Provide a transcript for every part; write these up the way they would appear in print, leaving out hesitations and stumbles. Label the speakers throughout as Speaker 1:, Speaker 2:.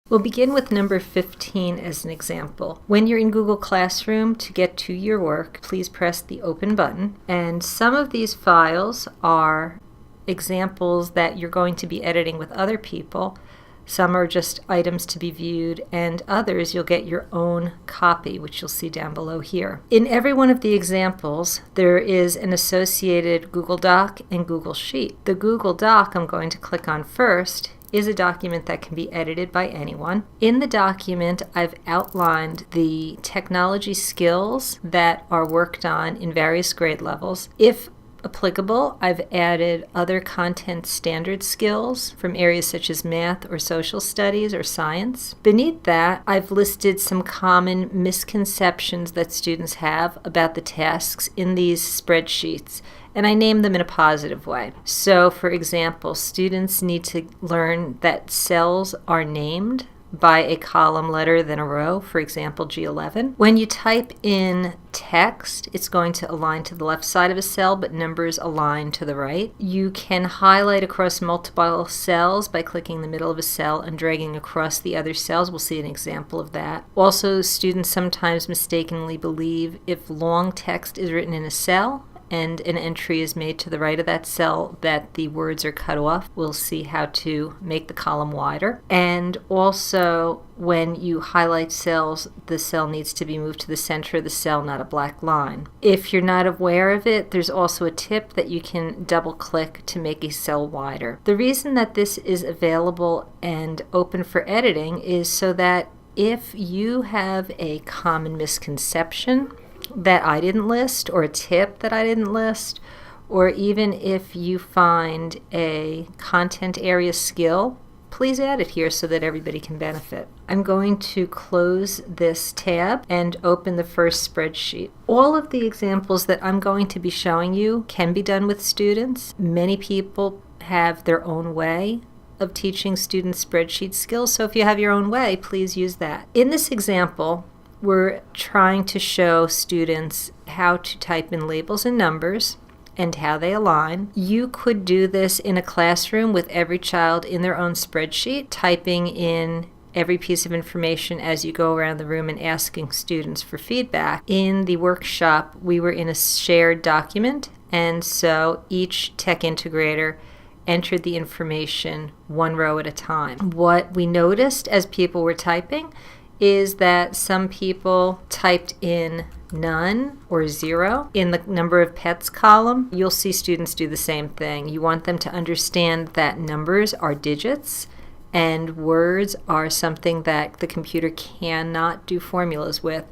Speaker 1: We'll begin with number 15 as an example. When you're in Google Classroom, to get to your work, please press the Open button. And some of these files are examples that you're going to be editing with other people. Some are just items to be viewed, and others you'll get your own copy, which you'll see down below here. In every one of the examples, there is an associated Google Doc and Google Sheet. The Google Doc I'm going to click on first is a document that can be edited by anyone. In the document, I've outlined the technology skills that are worked on in various grade levels. If applicable, I've added other content standard skills from areas such as math or social studies or science. Beneath that, I've listed some common misconceptions that students have about the tasks in these spreadsheets, and I name them in a positive way. So, for example, students need to learn that cells are named by a column letter than a row, for example, G11. When you type in text, it's going to align to the left side of a cell, but numbers align to the right. You can highlight across multiple cells by clicking the middle of a cell and dragging across the other cells. We'll see an example of that. Also, students sometimes mistakenly believe if long text is written in a cell and an entry is made to the right of that cell that the words are cut off. We'll see how to make the column wider. And also, when you highlight cells, the cell needs to be moved to the center of the cell, not a black line. If you're not aware of it, there's also a tip that you can double click to make a cell wider. The reason that this is available and open for editing is so that if you have a common misconception that I didn't list, or a tip that I didn't list, or even if you find a content area skill, please add it here so that everybody can benefit. I'm going to close this tab and open the first spreadsheet. All of the examples that I'm going to be showing you can be done with students. Many people have their own way of teaching students spreadsheet skills, so if you have your own way, please use that. In this example, we're trying to show students how to type in labels and numbers and how they align. You could do this in a classroom with every child in their own spreadsheet, typing in every piece of information as you go around the room and asking students for feedback. In the workshop, we were in a shared document, and so each tech integrator entered the information one row at a time. What we noticed as people were typing is that some people typed in none or 0 in the number of pets column. You'll see students do the same thing. You want them to understand that numbers are digits and words are something that the computer cannot do formulas with.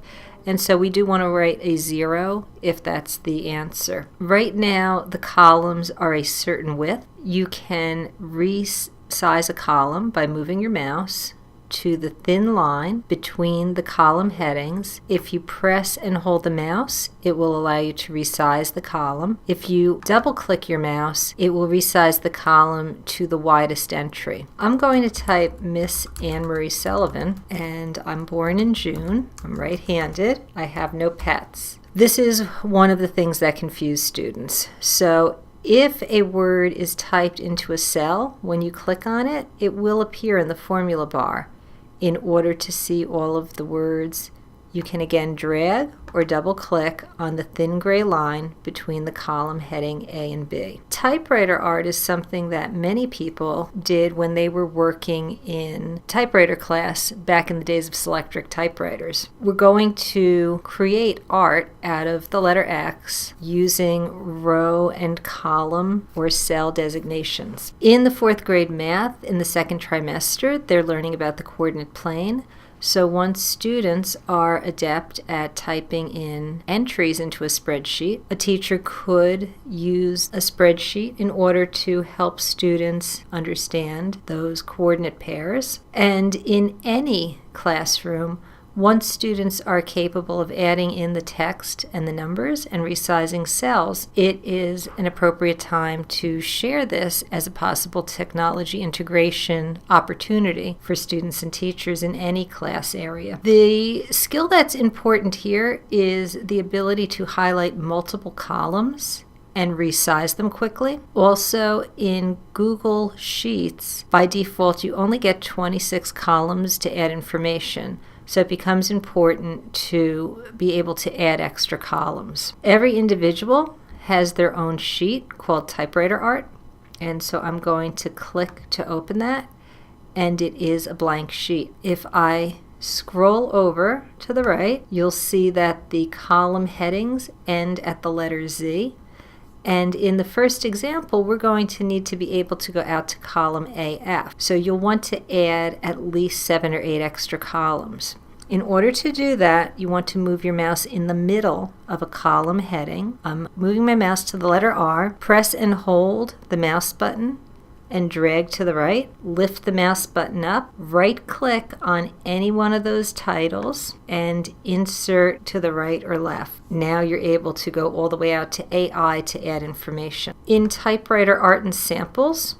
Speaker 1: And so we do want to write a 0 if that's the answer. Right now, the columns are a certain width. You can resize a column by moving your mouse to the thin line between the column headings. If you press and hold the mouse, it will allow you to resize the column. If you double click your mouse, it will resize the column to the widest entry. I'm going to type Miss Anne Marie Sullivan, and I'm born in June. I'm right-handed. I have no pets. This is one of the things that confuse students. So if a word is typed into a cell, when you click on it, it will appear in the formula bar. In order to see all of the words, you can again drag or double click on the thin gray line between the column heading A and B. Typewriter art is something that many people did when they were working in typewriter class back in the days of Selectric typewriters. We're going to create art out of the letter X using row and column or cell designations. In the 4th grade math, in the 2nd trimester, they're learning about the coordinate plane. So once students are adept at typing in entries into a spreadsheet, a teacher could use a spreadsheet in order to help students understand those coordinate pairs. And in any classroom, once students are capable of adding in the text and the numbers and resizing cells, it is an appropriate time to share this as a possible technology integration opportunity for students and teachers in any class area. The skill that's important here is the ability to highlight multiple columns and resize them quickly. Also, in Google Sheets, by default, you only get 26 columns to add information. So it becomes important to be able to add extra columns. Every individual has their own sheet called typewriter art. And so I'm going to click to open that, and it is a blank sheet. If I scroll over to the right, you'll see that the column headings end at the letter Z. And in the first example, we're going to need to be able to go out to column AF. So you'll want to add at least 7 or 8 extra columns. In order to do that, you want to move your mouse in the middle of a column heading. I'm moving my mouse to the letter R. Press and hold the mouse button and drag to the right. Lift the mouse button up. Right-click on any one of those titles and insert to the right or left. Now you're able to go all the way out to AI to add information. In Typewriter Art and Samples,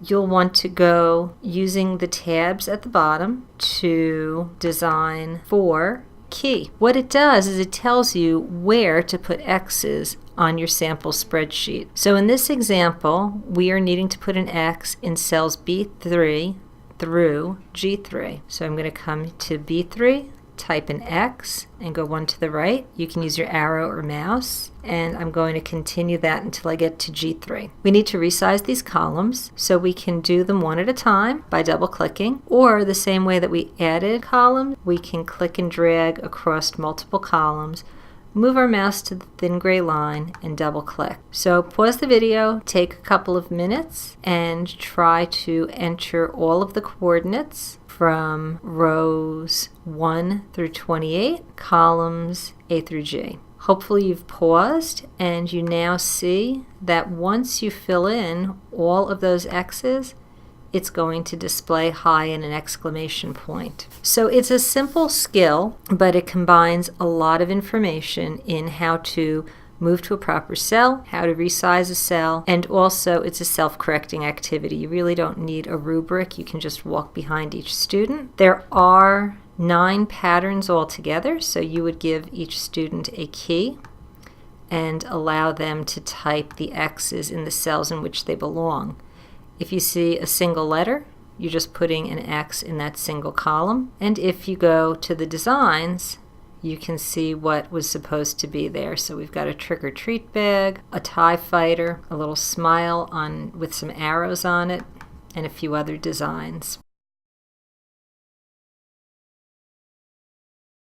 Speaker 1: you'll want to go using the tabs at the bottom to Design for Key. What it does is it tells you where to put X's on your sample spreadsheet. So in this example, we are needing to put an X in cells B3 through G3. So I'm going to come to B3, type an X, and go one to the right. You can use your arrow or mouse, and I'm going to continue that until I get to G3. We need to resize these columns, so we can do them one at a time by double-clicking, or the same way that we added columns, we can click and drag across multiple columns, move our mouse to the thin gray line, and double-click. So pause the video, take a couple of minutes, and try to enter all of the coordinates from rows 1 through 28, columns A through G. Hopefully you've paused and you now see that once you fill in all of those X's, it's going to display high and an exclamation point. So it's a simple skill, but it combines a lot of information in how to move to a proper cell, how to resize a cell, and also it's a self-correcting activity. You really don't need a rubric. You can just walk behind each student. There are 9 patterns altogether, so you would give each student a key and allow them to type the X's in the cells in which they belong. If you see a single letter, you're just putting an X in that single column. And if you go to the designs, you can see what was supposed to be there. So we've got a trick-or-treat bag, a TIE fighter, a little smile with some arrows on it, and a few other designs.